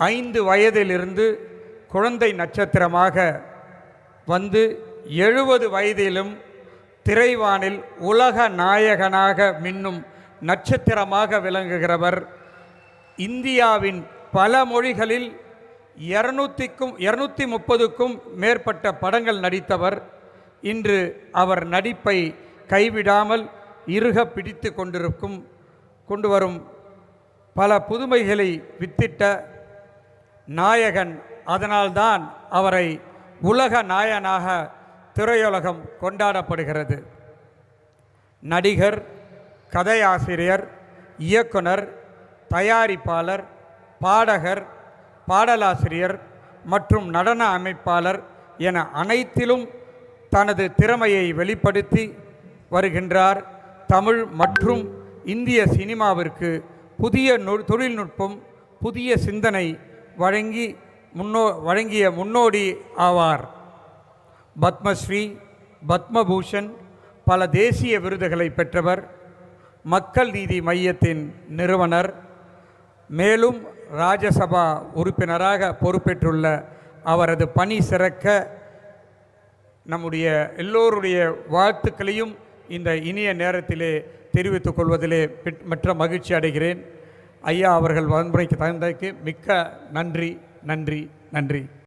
5 வயதிலிருந்து குழந்தை நட்சத்திரமாக வந்து 70 வயதிலும் திரைவானில் உலக நாயகனாக மின்னும் நட்சத்திரமாக விளங்குகிறவர். இந்தியாவின் பல மொழிகளில் 230க்கும் மேற்பட்ட படங்கள் நடித்தவர். இன்று அவர் நடிப்பை கைவிடாமல் இறுக பிடித்து கொண்டு வரும் பல புதுமைகளை வித்திட்ட நாயகன். அதனால்தான் அவரை உலக நாயகனாக திரையுலகம் கொண்டாடப்படுகிறது. நடிகர், கதையாசிரியர், இயக்குனர், தயாரிப்பாளர், பாடகர், பாடலாசிரியர் மற்றும் நடன அமைப்பாளர் என அனைத்திலும் தனது திறமையை வெளிப்படுத்தி வருகின்றார். தமிழ் மற்றும் இந்திய சினிமாவிற்கு புதிய தொழில்நுட்பம், புதிய சிந்தனை வழங்கிய முன்னோடி ஆவார். பத்மஸ்ரீ, பத்மபூஷன், பல தேசிய விருதுகளை பெற்றவர். மக்கள் நீதி மையத்தின் நிறுவனர். மேலும் ராஜ்யசபா உறுப்பினராக பொறுப்பேற்றுள்ள அவரது பணி சிறக்க நம்முடைய எல்லோருடைய வாழ்த்துக்களையும் இந்த இனிய நேரத்திலே தெரிவித்துக் கொள்வதிலே மற்ற மகிழ்ச்சி அடைகிறேன். ஐயா அவர்கள் வன்முறைக்கு தகுந்ததற்கு மிக்க நன்றி நன்றி நன்றி.